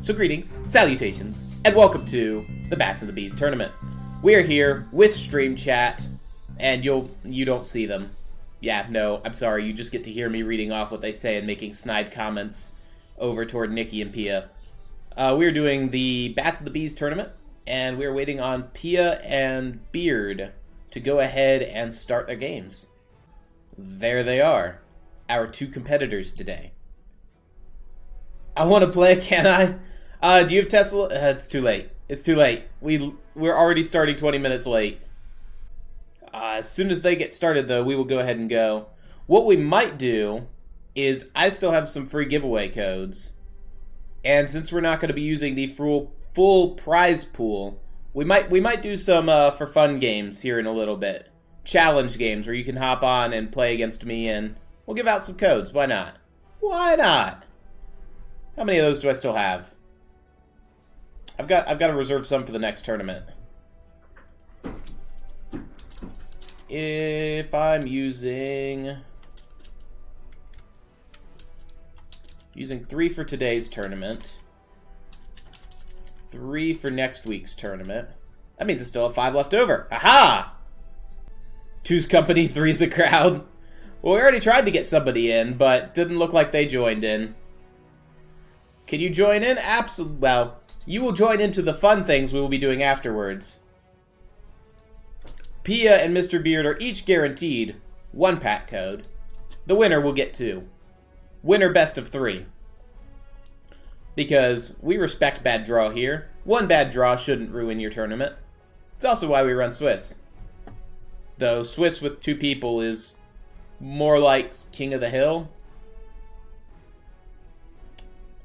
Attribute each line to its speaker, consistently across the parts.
Speaker 1: So greetings, salutations, and welcome to the Bats and the Bees tournament. We are here with stream chat, and you don't see them. Yeah, no, I'm sorry, you just get to hear me reading off what they say and making snide comments over toward Nikki and Pia. We're doing the Bats and the Bees tournament, and we're waiting on Pia and Beard to go ahead and start their games. There they are, our two competitors today. I want to play, can I? Do you have Tesla? It's too late. It's too late. We're already starting 20 minutes late. As soon as they get started, though, we will go ahead and go. What we might do is I still have some free giveaway codes. And since we're not going to be using the full prize pool, we might do some for fun games here in a little bit. Challenge games where you can hop on and play against me, and we'll give out some codes. Why not? Why not? How many of those do I still have? I've got to reserve some for the next tournament. If I'm using 3 for today's tournament, 3 for next week's tournament, that means I still have 5 left over. Aha! 2's company, 3's the crowd. Well, we already tried to get somebody in, but didn't look like they joined in. Can you join in? Absolutely. Well, you will join into the fun things we will be doing afterwards. Pia and Mr. Beard are each guaranteed 1 pack code. The winner will get 2. Winner best of 3. Because we respect bad draw here. 1 bad draw shouldn't ruin your tournament. It's also why we run Swiss. Though Swiss with 2 people is more like King of the Hill.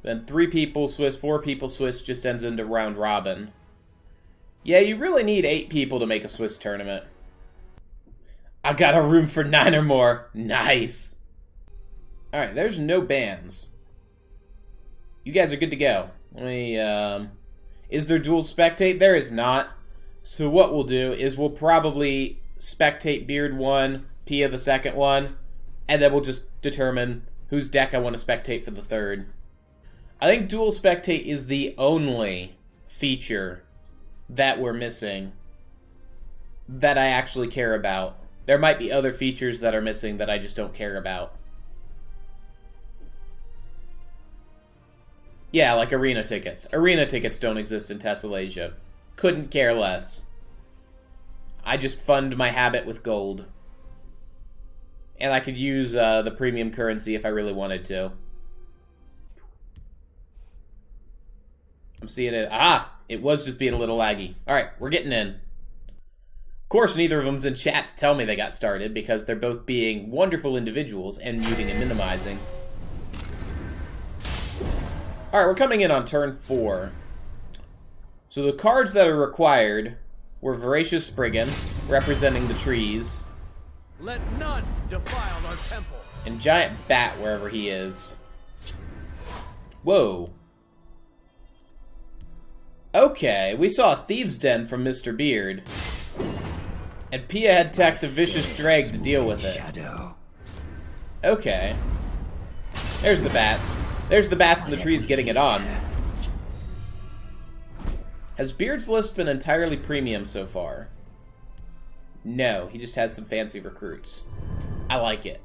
Speaker 1: Then 3 people Swiss, 4 people Swiss just ends into round robin. Yeah, you really need 8 people to make a Swiss tournament. I got a room for 9 or more. Nice. Alright, there's no bans. You guys are good to go. Let me, is there dual spectate? There is not. So what we'll do is we'll probably spectate Beard 1, Pia the second one, and then we'll just determine whose deck I want to spectate for the third. I think dual spectate is the only feature that we're missing that I actually care about. There might be other features that are missing that I just don't care about. Yeah, like arena tickets. Arena tickets don't exist in Tessalasia. Couldn't care less. I just fund my habit with gold. And I could use the premium currency if I really wanted to. I'm seeing it. Ah! It was just being a little laggy. Alright, we're getting in. Of course, neither of them's in chat to tell me they got started, because they're both being wonderful individuals and muting and minimizing. Alright, we're coming in on turn 4. So the cards that are required were Voracious Spriggan, representing the trees.
Speaker 2: Let none defile our temple.
Speaker 1: And Giant Bat, wherever he is. Whoa. Okay, we saw a Thieves' Den from Mr. Beard. And Pia had teched a Vicious Drag to deal with it. Okay. There's the bats. There's the bats in the trees getting it on. Has Beard's list been entirely premium so far? No, he just has some fancy recruits. I like it.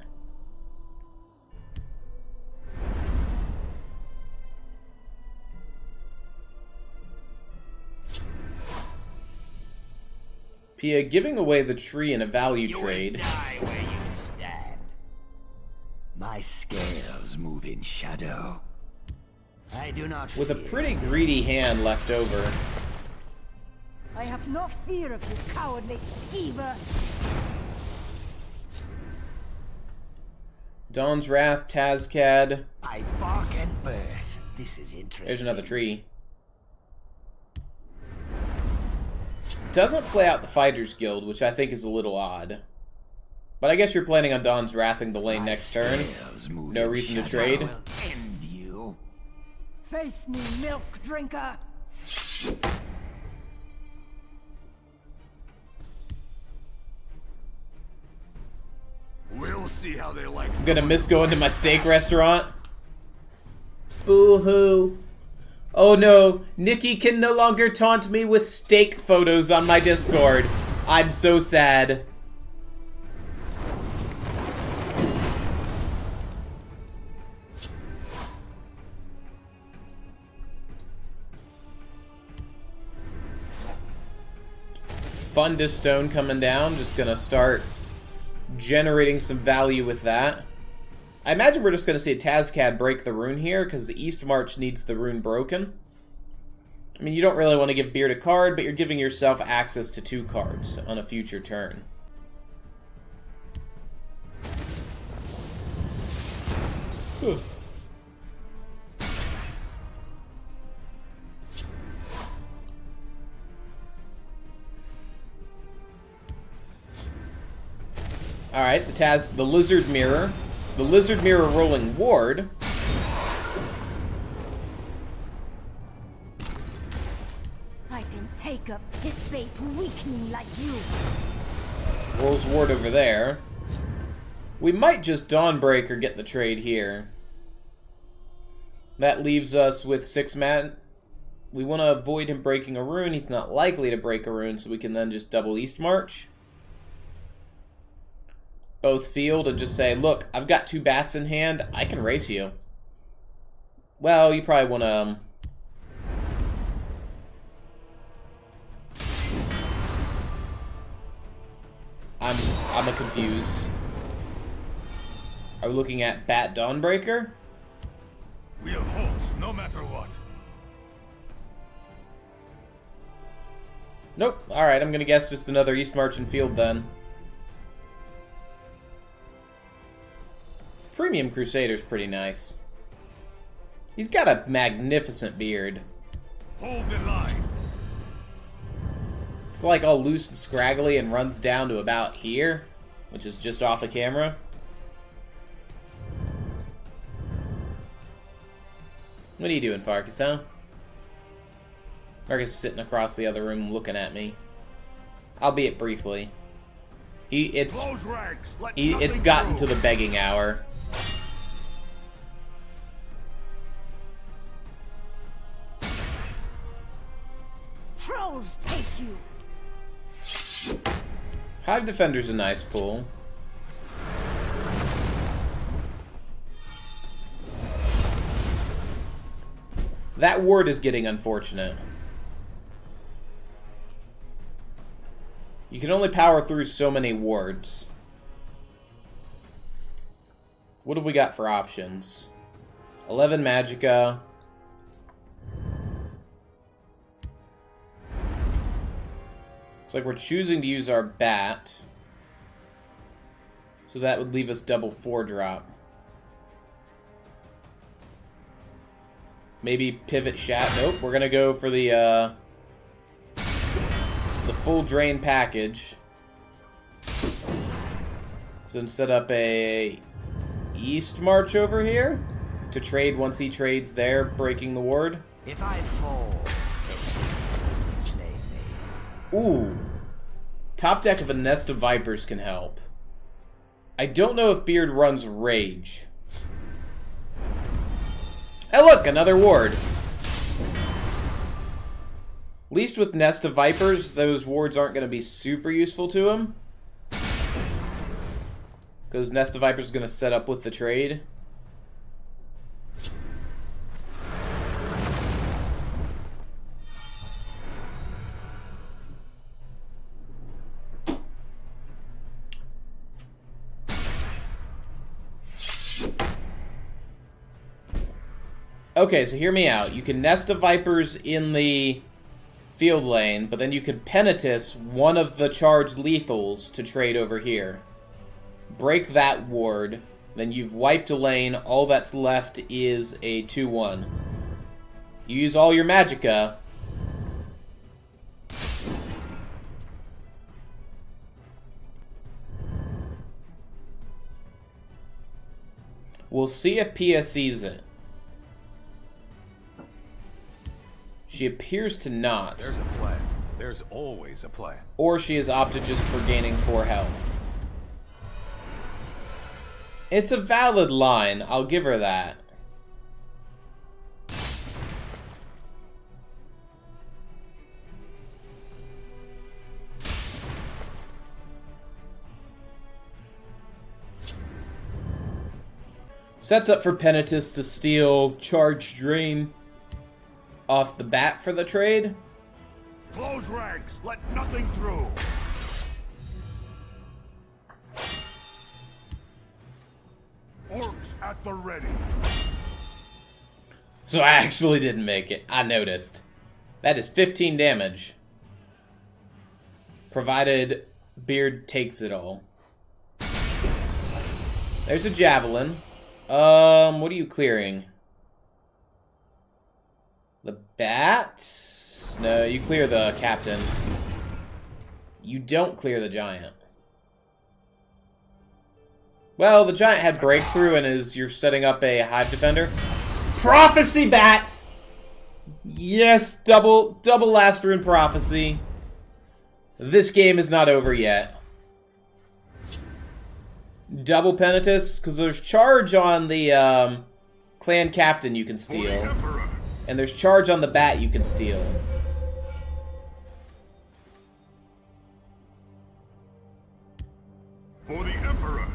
Speaker 1: Pia giving away the tree in a value trade.
Speaker 3: You will die where you stand. My scales move in shadow. I do not
Speaker 1: With a
Speaker 3: fear.
Speaker 1: pretty greedy hand left over.
Speaker 4: I have no fear of you, cowardly schemer.
Speaker 1: Dawn's Wrath, Tazcad.
Speaker 3: I bark and birth. This is interesting.
Speaker 1: There's another tree. Doesn't play out the Fighters Guild, which I think is a little odd. But I guess you're planning on Dawn's Wrathing the lane next turn. No reason to trade.
Speaker 3: Will end you.
Speaker 4: Face me, milk drinker.
Speaker 2: We'll see how they like.
Speaker 1: I'm gonna miss going to my steak restaurant. Boo-hoo. Oh no, Nikki can no longer taunt me with steak photos on my Discord. I'm so sad. Fundistone coming down, just gonna start generating some value with that. I imagine we're just gonna see a Tazcad break the rune here, because the East March needs the rune broken. I mean, you don't really want to give Beard a card, but you're giving yourself access to 2 cards on a future turn. Alright, the Lizard Mirror. The Lizard Mirror rolling ward.
Speaker 4: I can take a pit bait weakling like you.
Speaker 1: Rolls ward over there. We might just Dawnbreaker get the trade here. That leaves us with 6 man. We want to avoid him breaking a rune. He's not likely to break a rune, so we can then just double East March. Both field and just say, look, I've got 2 bats in hand. I can race you. Well, you probably want to... I'm a confused. Are we looking at Bat Dawnbreaker?
Speaker 2: We'll halt, no matter what.
Speaker 1: Nope. Alright, I'm gonna guess just another East March and field then. Premium Crusader's pretty nice. He's got a magnificent beard.
Speaker 2: Hold the line.
Speaker 1: It's like all loose and scraggly and runs down to about here, which is just off of camera. What are you doing, Farkas, huh? Farkas is sitting across the other room looking at me. Albeit briefly. It's gotten to the begging hour.
Speaker 4: Trolls take you.
Speaker 1: Hive Defender's a nice pull. That ward is getting unfortunate. You can only power through so many wards. What have we got for options? 11 Magicka. It's like we're choosing to use our bat. So that would leave us double 4-drop. Maybe Pivot Shat. Nope, we're gonna go for the full drain package. So set up a East March over here to trade once he trades there, breaking the ward.
Speaker 3: If I fall, slay me.
Speaker 1: Ooh. Top deck of a Nest of Vipers can help. I don't know if Beard runs Rage. Hey look, another ward. At least with Nest of Vipers, those wards aren't going to be super useful to him. Because Nest of Vipers is going to set up with the trade. Okay, so hear me out. You can Nest of Vipers in the field lane, but then you can Penitus one of the charged lethals to trade over here. Break that ward, then you've wiped a lane, all that's left is a 2-1. You use all your Magicka. We'll see if Pia sees it. She appears to not.
Speaker 2: There's a plan. There's always a plan.
Speaker 1: Or she has opted just for gaining 4 health. It's a valid line, I'll give her that. Sets up for Penitus to steal Charge Drain off the bat for the trade.
Speaker 2: Close ranks. Let nothing through. Orcs at the ready.
Speaker 1: So I actually didn't make it. I noticed. That is 15 damage. Provided Beard takes it all. There's a javelin. What are you clearing? The bat? No, you clear the captain. You don't clear the giant. Well, the giant had breakthrough and you're setting up a hive defender. Prophecy bat! Yes, double last rune prophecy. This game is not over yet. Double Penitus, because there's charge on the clan captain you can steal. And there's charge on the bat you can steal.
Speaker 2: For the Emperor.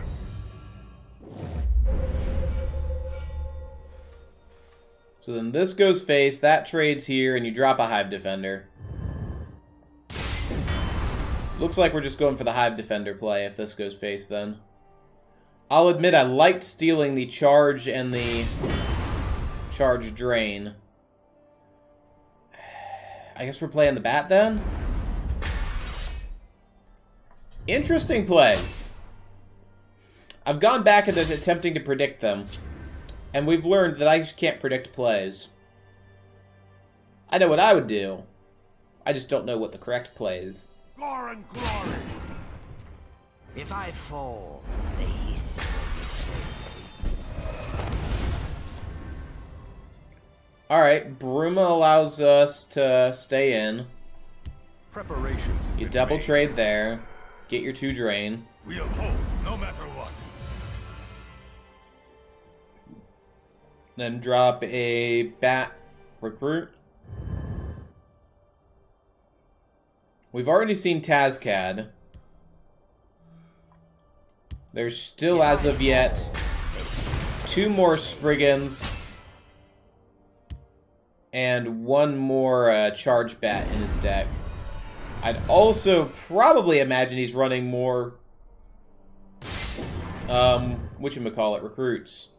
Speaker 1: So then this goes face, that trades here, and you drop a hive defender. Looks like we're just going for the hive defender play if this goes face then. I'll admit I liked stealing the charge and the charge drain. I guess we're playing the bat then? Interesting plays. I've gone back into attempting to predict them. And we've learned that I just can't predict plays. I know what I would do. I just don't know what the correct play is.
Speaker 2: Gore and glory.
Speaker 3: If I fall, the hiss will
Speaker 1: Alright, Bruma allows us to stay in.
Speaker 2: Preparations.
Speaker 1: You double trade there. Get your 2 drain.
Speaker 2: We'll hold, no matter what.
Speaker 1: Then drop a bat recruit. We've already seen Tazcad. There's still, as of yet, 2 more Spriggans and 1 more charge bat in his deck. I'd also probably imagine he's running more, whatchamacallit, recruits.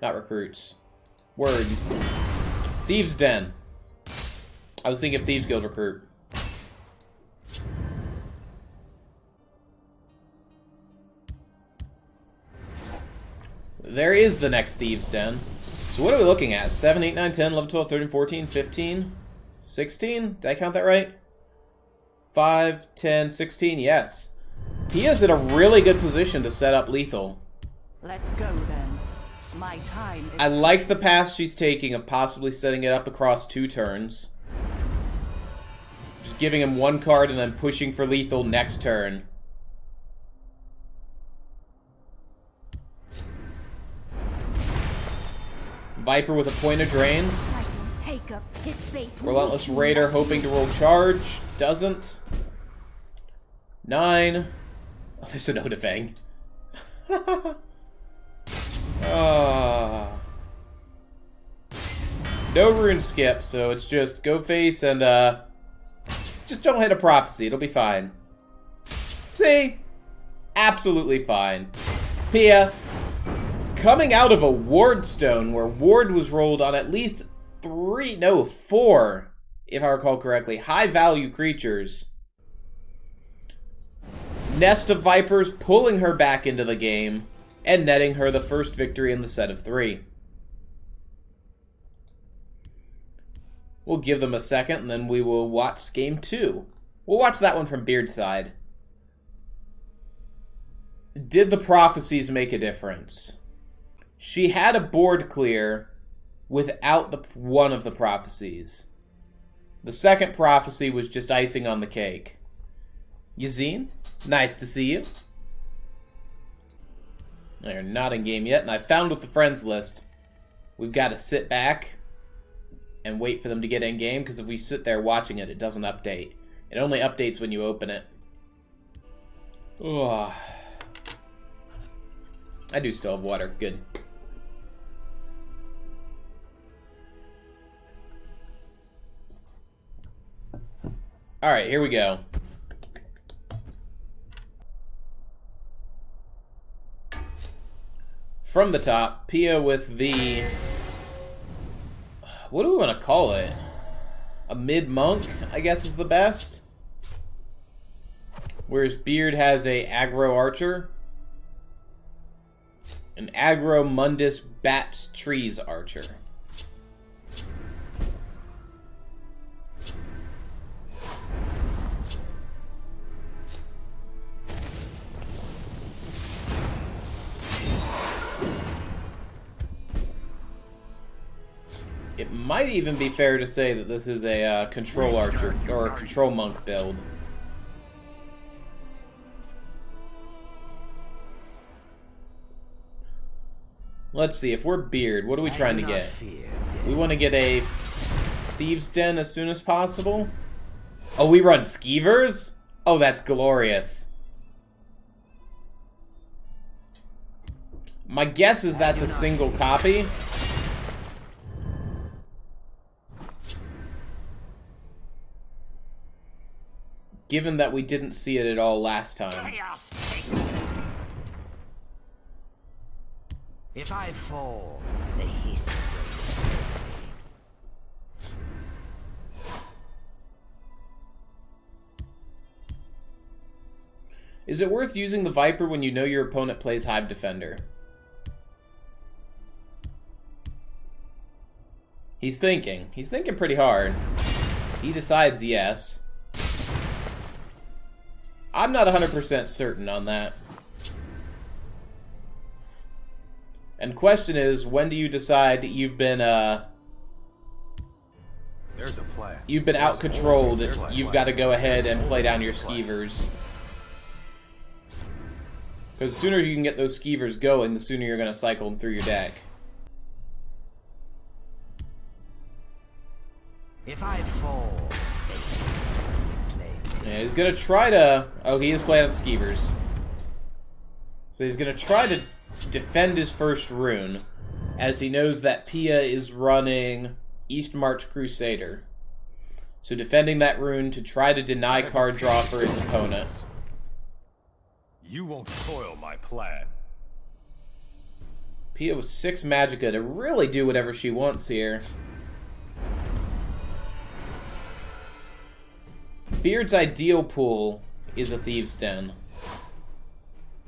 Speaker 1: Not recruits. Word. Thieves' Den. I was thinking Thieves' Guild recruit. There is the next Thieves' Den. So what are we looking at? 7, 8, 9, 10, 11, 12, 13, 14, 15, 16? Did I count that right? 5, 10, 16, yes. He is in a really good position to set up lethal.
Speaker 4: Let's go then. My time is...
Speaker 1: I like the path she's taking of possibly setting it up across 2 turns. Just giving him 1 card and then pushing for lethal next turn. Viper with a point of drain.
Speaker 4: I can take a pit bait.
Speaker 1: Relentless Raider hoping to roll charge. Doesn't. 9. Oh, there's an Odafang. No rune skip, so it's just go face and just don't hit a prophecy. It'll be fine. See? Absolutely fine. Pia, coming out of a Ward Stone where Ward was rolled on at least 4, if I recall correctly, high-value creatures. Nest of Vipers pulling her back into the game and netting her the first victory in the set of 3. We'll give them a second, and then we will watch game 2. We'll watch that one from Beard's side. Did the prophecies make a difference? She had a board clear without one of the prophecies. The second prophecy was just icing on the cake. Yazine, nice to see you. They're not in game yet, and I found with the friends list, we've got to sit back and wait for them to get in game, because if we sit there watching it, it doesn't update. It only updates when you open it. Ugh. I do still have water. Good. Alright, here we go. From the top, Pia with the... What do we want to call it? A mid-monk, I guess is the best. Whereas Beard has a aggro archer. An aggro Mundus Bats Trees archer. It might even be fair to say that this is a control archer, or a control monk build. Let's see, if we're Beard, what are we trying to get? We want to get a Thieves' Den as soon as possible? Oh, we run Skeevers? Oh, that's glorious. My guess is that's a single copy. Given that we didn't see it at all last time.
Speaker 3: If I fall, the history.
Speaker 1: Is it worth using the Viper when you know your opponent plays Hive Defender? He's thinking. He's thinking pretty hard. He decides yes. I'm not 100% certain on that. And question is, when do you decide that you've been,
Speaker 2: There's a plan.
Speaker 1: you've been out-controlled, you've got to go ahead and play down your Skeevers. Because the sooner you can get those Skeevers going, the sooner you're going to cycle them through your deck.
Speaker 3: If I fall,
Speaker 1: Yeah, he's going to try to... Oh, he is playing on Skeevers. So he's going to try to defend his first rune, as he knows that Pia is running East March Crusader. So defending that rune to try to deny card draw for his opponent.
Speaker 2: You won't foil my plan.
Speaker 1: Pia with 6 Magicka to really do whatever she wants here. Beard's ideal pool is a Thieves' Den.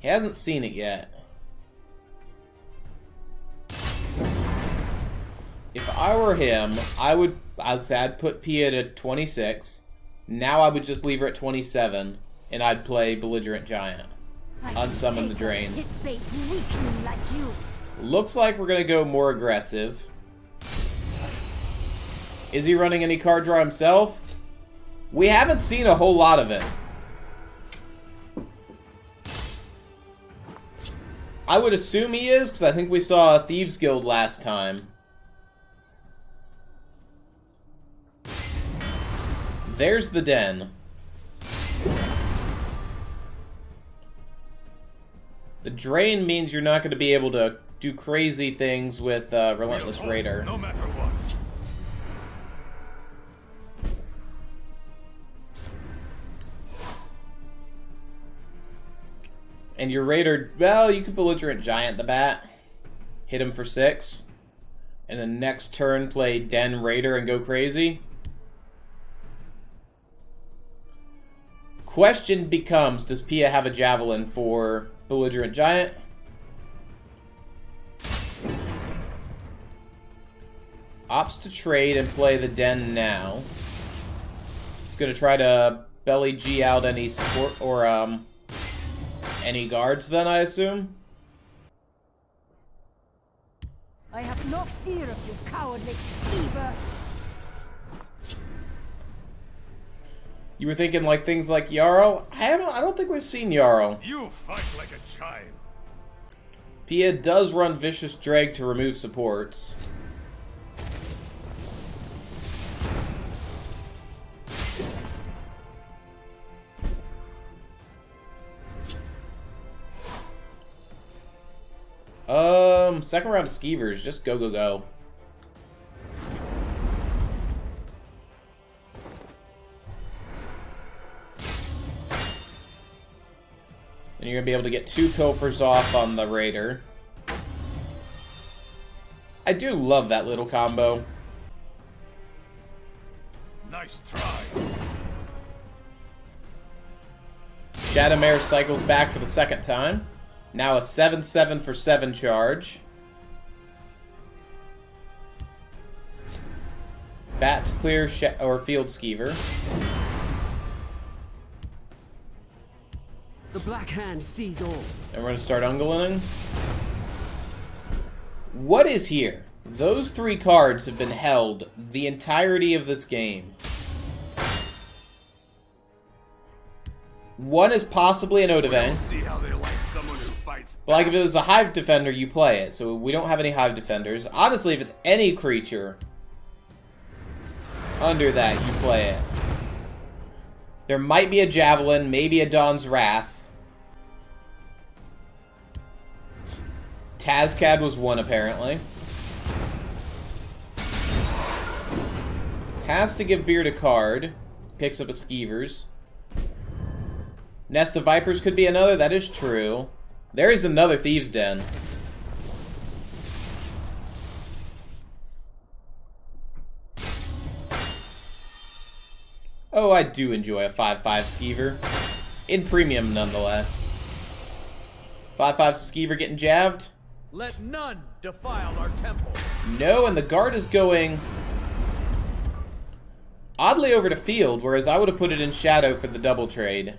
Speaker 1: He hasn't seen it yet. If I were him, I'd put Pia to 26. Now I would just leave her at 27, and I'd play Belligerent Giant. Unsummon the Drain. Looks like we're gonna go more aggressive. Is he running any card draw himself? We haven't seen a whole lot of it. I would assume he is, because I think we saw a Thieves Guild last time. There's the den. The drain means you're not going to be able to do crazy things with Relentless Raider.
Speaker 2: No matter what.
Speaker 1: And your Raider, well, you could Belligerent Giant the bat. Hit him for 6. And then next turn play Den Raider and go crazy. Question becomes, does Pia have a Javelin for Belligerent Giant? Opts to trade and play the Den now. He's going to try to Belly G out any support, or any guards then, I assume?
Speaker 4: I have no fear of you, cowardly skeever.
Speaker 1: You were thinking like things like Jarl? I don't think we've seen Jarl.
Speaker 2: You fight like a child.
Speaker 1: Pia does run Vicious Dreg to remove supports. Second round of Skeevers, just go, go, go. going to be able to get 2 pilfers off on the raider. I do love that little combo.
Speaker 2: Nice try.
Speaker 1: Shadowmare cycles back for the second time. Now a 7/7 for 7 charge. Bat to clear or field skeever.
Speaker 5: The Black Hand sees all.
Speaker 1: And we're going to start ungulating. What is here? Those 3 cards have been held the entirety of this game. One is possibly an Odivang.
Speaker 2: See how they like someone who fights
Speaker 1: But like if it was a Hive Defender, you play it. So we don't have any Hive Defenders. Honestly, if it's any creature under that, you play it. There might be a Javelin, maybe a Dawn's Wrath. Tazcad was one, apparently. Has to give Beard a card. Picks up a Skeevers. Nest of Vipers could be another, that is true. There is another Thieves' Den. Oh, I do enjoy a 5/5 Skeever. In premium, nonetheless. 5/5 Skeever getting javed?
Speaker 6: Let none defile our temple.
Speaker 1: No, and the guard is going oddly over to field, whereas I would have put it in shadow for the double trade.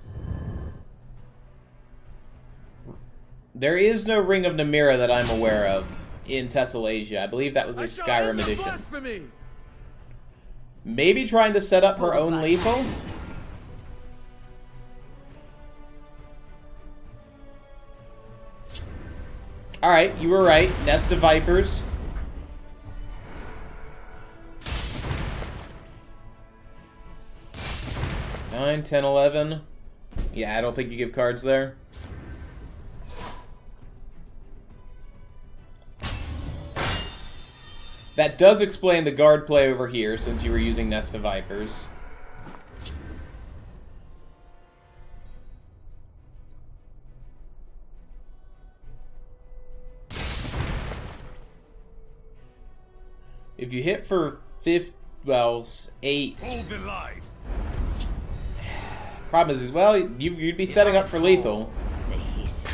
Speaker 1: There is no Ring of Namira that I'm aware of in Tessalasia. I believe that was a Skyrim edition.
Speaker 6: Blasphemy.
Speaker 1: Maybe trying to set up her own lethal? Alright, you were right. Nest of Vipers. Nine, 10, 11. Yeah, I don't think you give cards there. That does explain the guard play over here, since you were using Nest of Vipers. If you hit for 8.
Speaker 2: Hold the life.
Speaker 1: Problem is, well, you'd be setting up for lethal.
Speaker 3: The hiss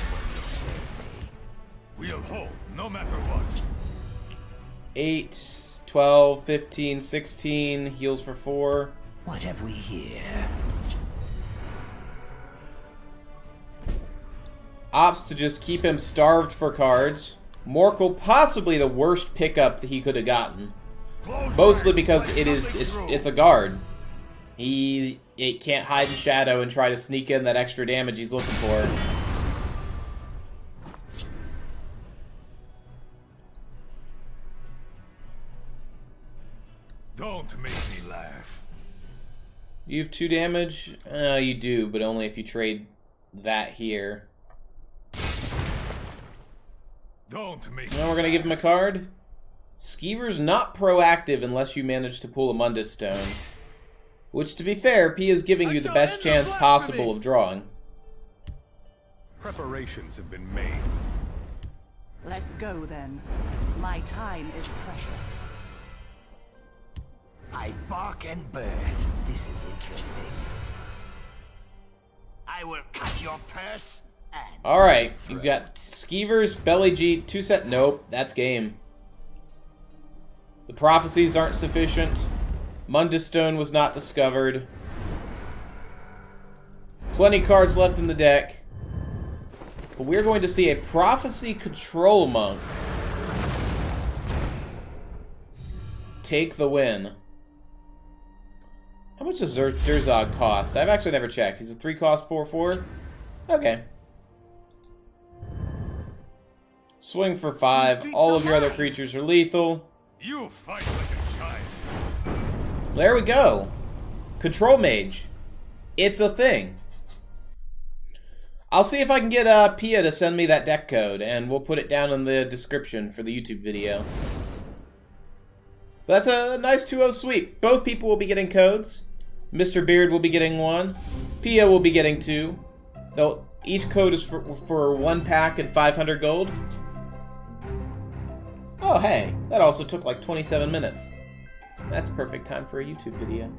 Speaker 3: will
Speaker 2: We'll hold, no matter what.
Speaker 1: 8, 12, 15, 16, heals for 4.
Speaker 3: What have we here?
Speaker 1: Opts to just keep him starved for cards. Morkel, possibly the worst pickup that he could have gotten. Mostly because it's a guard. It can't hide in shadow and try to sneak in that extra damage he's looking for.
Speaker 2: Don't make me laugh.
Speaker 1: You have 2 damage? You do, but only if you trade that here.
Speaker 2: Don't make
Speaker 1: Now we're gonna give him a card. Skeever's not proactive unless you manage to pull a Mundus Stone. Which, to be fair, P is giving you the best chance possible of drawing.
Speaker 2: Preparations have been made.
Speaker 4: Let's go then. My time is precious.
Speaker 3: I bark and birth. This is interesting. I will cut your purse and...
Speaker 1: Alright, you've got Skeevers, Belly Jeet, 2 set. Nope, that's game. The prophecies aren't sufficient. Mundus Stone was not discovered. Plenty cards left in the deck. But we're going to see a Prophecy Control Monk take the win. How much does Durzog cost? I've actually never checked. He's a 3 cost 4/4? Okay. Swing for 5. All of your other creatures are lethal.
Speaker 2: You fight like a child.
Speaker 1: There we go. Control Mage. It's a thing. I'll see if I can get Pia to send me that deck code, and we'll put it down in the description for the YouTube video. But that's a nice 2-0 sweep. Both people will be getting codes. Mr. Beard will be getting 1. Pia will be getting 2. Though Each code is for 1 pack and 500 gold. Oh, hey, that also took like 27 minutes. That's perfect time for a YouTube video.